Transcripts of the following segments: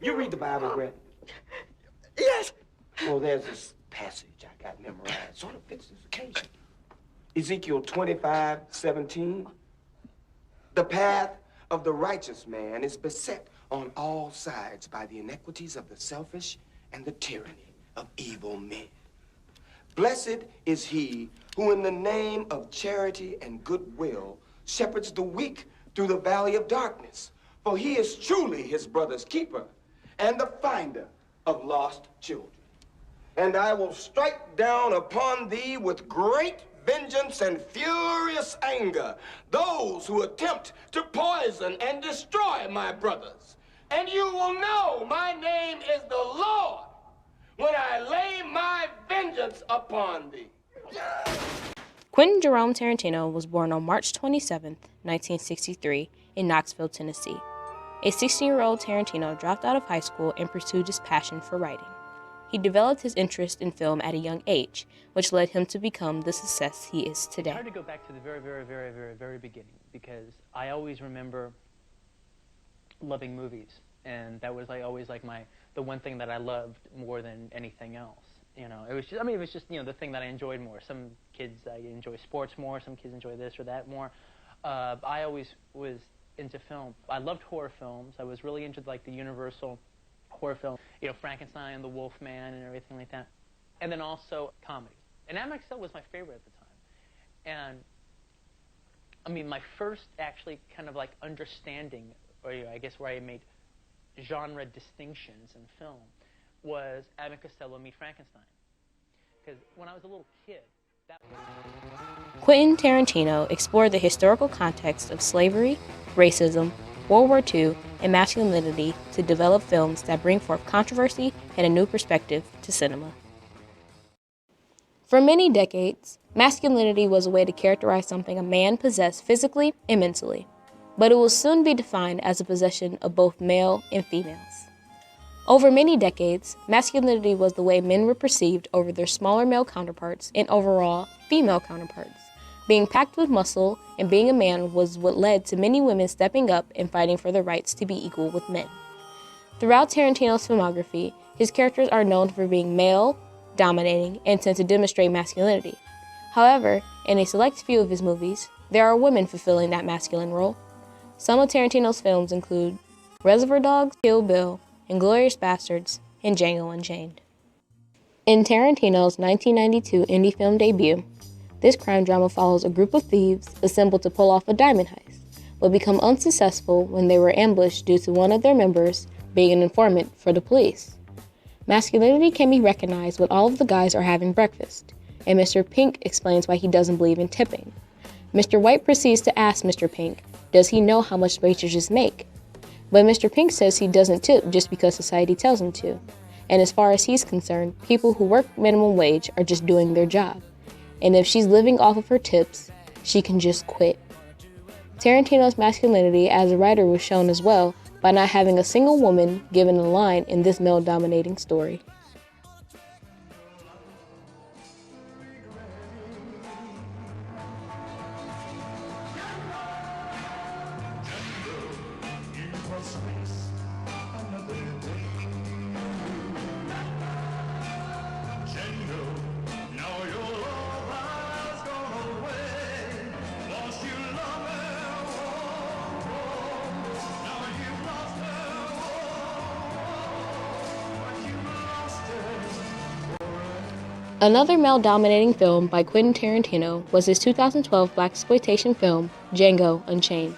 You read the Bible, Brett? Yes. Well, there's this passage I got memorized. Sort of fits this occasion. Ezekiel 25:17. The path of the righteous man is beset on all sides by the iniquities of the selfish and the tyranny of evil men. Blessed is he who in the name of charity and goodwill shepherds the weak through the valley of darkness, for he is truly his brother's keeper and the finder of lost children. And I will strike down upon thee with great vengeance and furious anger those who attempt to poison and destroy my brothers. And you will know my name is the Lord when I lay my vengeance upon thee. Quentin Jerome Tarantino was born on March 27, 1963, in Knoxville, Tennessee. A 16-year-old Tarantino dropped out of high school and pursued his passion for writing. He developed his interest in film at a young age, which led him to become the success he is today. It's hard to go back to the very beginning, because I always remember loving movies, and that was always the one thing that I loved more than anything else. You know, it was just the thing that I enjoyed more. Some kids enjoy sports more, some kids enjoy this or that more. I always was into film. I loved horror films. I was really into the Universal horror film, Frankenstein, the Wolfman, and everything like that. And then also comedy. And MXL was my favorite at the time. And my first actually kind of understanding, or I guess where I made genre distinctions in film, was Abbott and Costello Meet Frankenstein. Because when I was a little kid, Quentin Tarantino explored the historical context of slavery, racism, World War II, and masculinity to develop films that bring forth controversy and a new perspective to cinema. For many decades, masculinity was a way to characterize something a man possessed physically and mentally, but it will soon be defined as a possession of both male and females. Over many decades, masculinity was the way men were perceived over their smaller male counterparts and overall female counterparts. Being packed with muscle and being a man was what led to many women stepping up and fighting for their rights to be equal with men. Throughout Tarantino's filmography, his characters are known for being male, dominating, and tend to demonstrate masculinity. However, in a select few of his movies, there are women fulfilling that masculine role. Some of Tarantino's films include Reservoir Dogs, Kill Bill, Inglourious Basterds, and Django Unchained. In Tarantino's 1992 indie film debut, this crime drama follows a group of thieves assembled to pull off a diamond heist, but become unsuccessful when they were ambushed due to one of their members being an informant for the police. Masculinity can be recognized when all of the guys are having breakfast, and Mr. Pink explains why he doesn't believe in tipping. Mr. White proceeds to ask Mr. Pink, does he know how much waitresses make? But Mr. Pink says he doesn't tip just because society tells him to. And as far as he's concerned, people who work minimum wage are just doing their job. And if she's living off of her tips, she can just quit. Tarantino's masculinity as a writer was shown as well by not having a single woman given a line in this male-dominating story. Another male-dominating film by Quentin Tarantino was his 2012 blaxploitation film, Django Unchained.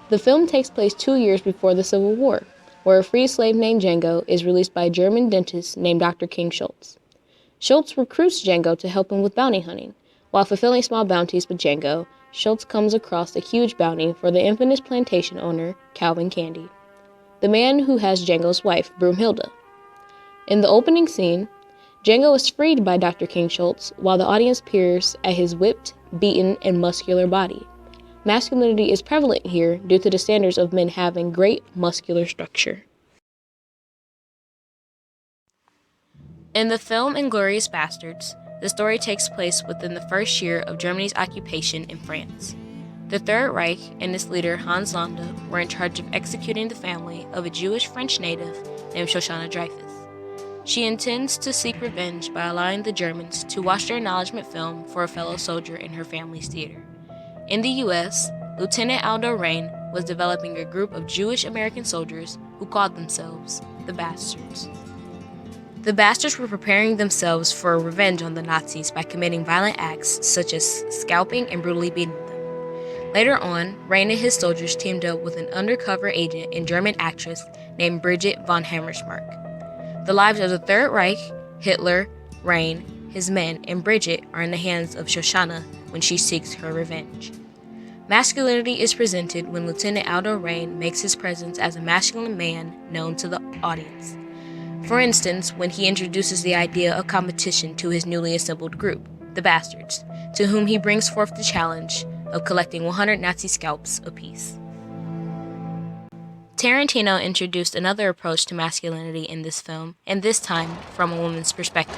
The film takes place 2 years before the Civil War, where a free slave named Django is released by a German dentist named Dr. King Schultz. Schultz recruits Django to help him with bounty hunting. While fulfilling small bounties with Django, Schultz comes across a huge bounty for the infamous plantation owner, Calvin Candy, the man who has Django's wife, Broomhilda. In the opening scene, Django is freed by Dr. King Schultz while the audience peers at his whipped, beaten, and muscular body. Masculinity is prevalent here due to the standards of men having great muscular structure. In the film Inglourious Basterds, the story takes place within the first year of Germany's occupation in France. The Third Reich and its leader Hans Landa were in charge of executing the family of a Jewish French native named Shoshana Dreyfus. She intends to seek revenge by allowing the Germans to watch their acknowledgement film for a fellow soldier in her family's theater. In the U.S., Lieutenant Aldo Raine was developing a group of Jewish American soldiers who called themselves the Bastards. The Bastards were preparing themselves for revenge on the Nazis by committing violent acts such as scalping and brutally beating them. Later on, Raine and his soldiers teamed up with an undercover agent and German actress named Brigitte von Hammersmark. The lives of the Third Reich, Hitler, Raine, his men, and Brigitte are in the hands of Shoshana when she seeks her revenge. Masculinity is presented when Lieutenant Aldo Raine makes his presence as a masculine man known to the audience. For instance, when he introduces the idea of competition to his newly assembled group, the Bastards, to whom he brings forth the challenge of collecting 100 Nazi scalps apiece. Tarantino introduced another approach to masculinity in this film, and this time from a woman's perspective.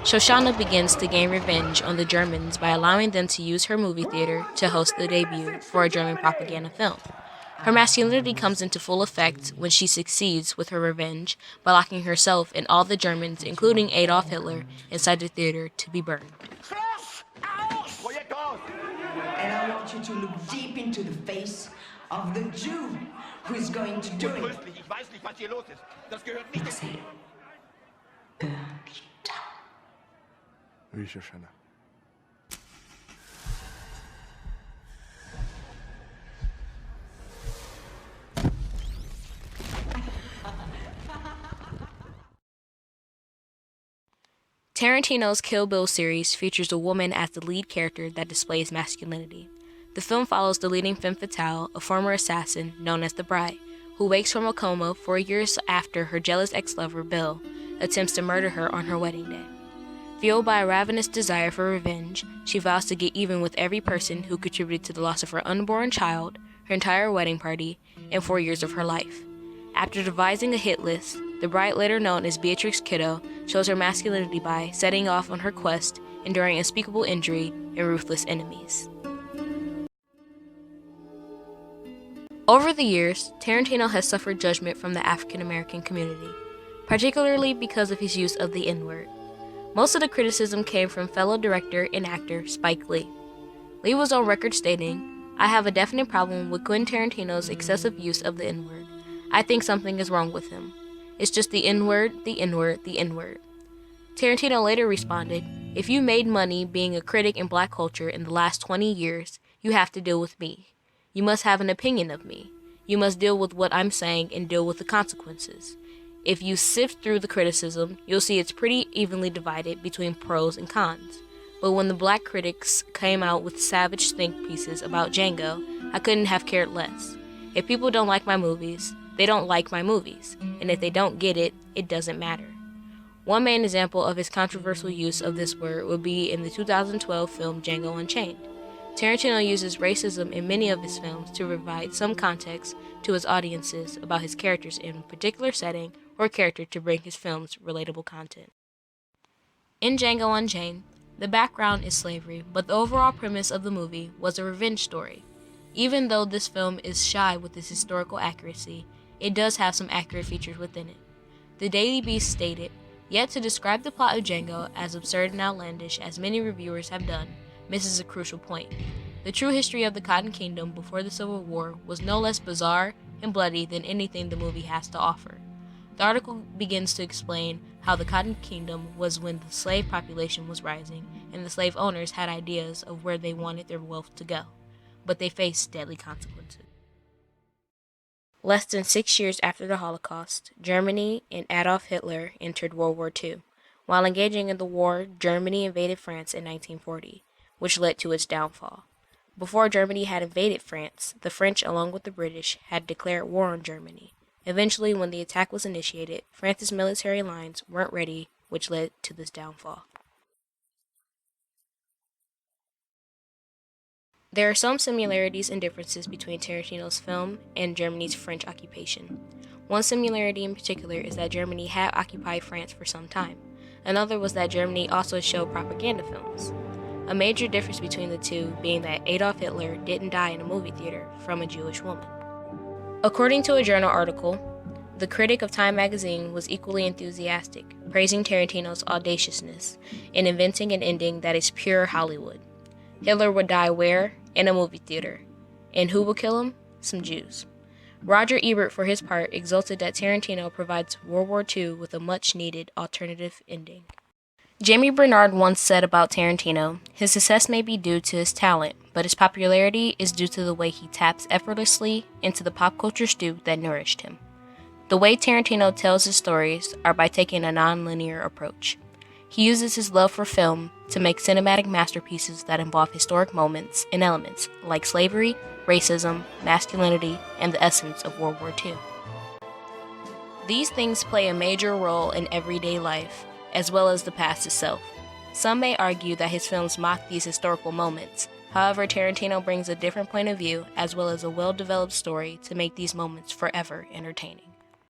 Shoshana begins to gain revenge on the Germans by allowing them to use her movie theater to host the debut for a German propaganda film. Her masculinity comes into full effect when she succeeds with her revenge by locking herself and all the Germans, including Adolf Hitler, inside the theater to be burned. And I want you to look deep into the face of the Jew who is going to do it. Say, burn down. Oui, Shoshana. Tarantino's Kill Bill series features a woman as the lead character that displays masculinity. The film follows the leading femme fatale, a former assassin known as the Bride, who wakes from a coma 4 years after her jealous ex-lover, Bill, attempts to murder her on her wedding day. Fueled by a ravenous desire for revenge, she vows to get even with every person who contributed to the loss of her unborn child, her entire wedding party, and 4 years of her life. After devising a hit list, the Bride, later known as Beatrix Kiddo, shows her masculinity by setting off on her quest, enduring unspeakable injury and ruthless enemies. Over the years, Tarantino has suffered judgment from the African American community, particularly because of his use of the N-word. Most of the criticism came from fellow director and actor Spike Lee. Lee was on record stating, "I have a definite problem with Quentin Tarantino's excessive use of the N-word. I think something is wrong with him. It's just the N-word, the N-word, the N-word." Tarantino later responded, "If you made money being a critic in black culture in the last 20 years, you have to deal with me. You must have an opinion of me. You must deal with what I'm saying and deal with the consequences. If you sift through the criticism, you'll see it's pretty evenly divided between pros and cons. But when the black critics came out with savage think pieces about Django, I couldn't have cared less. If people don't like my movies, they don't like my movies, and if they don't get it, it doesn't matter." One main example of his controversial use of this word would be in the 2012 film Django Unchained. Tarantino uses racism in many of his films to provide some context to his audiences about his characters in a particular setting or character to bring his films relatable content. In Django Unchained, the background is slavery, but the overall premise of the movie was a revenge story. Even though this film is shy with its historical accuracy, it does have some accurate features within it. The Daily Beast stated, "Yet to describe the plot of Django as absurd and outlandish as many reviewers have done, misses a crucial point. The true history of the Cotton Kingdom before the Civil War was no less bizarre and bloody than anything the movie has to offer." The article begins to explain how the Cotton Kingdom was when the slave population was rising, and the slave owners had ideas of where they wanted their wealth to go, but they faced deadly consequences. Less than 6 years after the Holocaust, Germany and Adolf Hitler entered World War II. While engaging in the war, Germany invaded France in 1940, which led to its downfall. Before Germany had invaded France, the French, along with the British, had declared war on Germany. Eventually, when the attack was initiated, France's military lines weren't ready, which led to this downfall. There are some similarities and differences between Tarantino's film and Germany's French occupation. One similarity in particular is that Germany had occupied France for some time. Another was that Germany also showed propaganda films. a major difference between the two being that Adolf Hitler didn't die in a movie theater from a Jewish woman. According to a journal article, the critic of Time magazine was equally enthusiastic, praising Tarantino's audaciousness in inventing an ending that is pure Hollywood. Hitler would die where? In a movie theater. And who will kill him? Some Jews. Roger Ebert, for his part, exulted that Tarantino provides World War II with a much-needed alternative ending. Jamie Bernard once said about Tarantino, his success may be due to his talent, but his popularity is due to the way he taps effortlessly into the pop culture stew that nourished him. The way Tarantino tells his stories are by taking a non-linear approach. He uses his love for film to make cinematic masterpieces that involve historic moments and elements like slavery, racism, masculinity, and the essence of World War II. These things play a major role in everyday life, as well as the past itself. Some may argue that his films mock these historical moments. However, Tarantino brings a different point of view as well as a well-developed story to make these moments forever entertaining.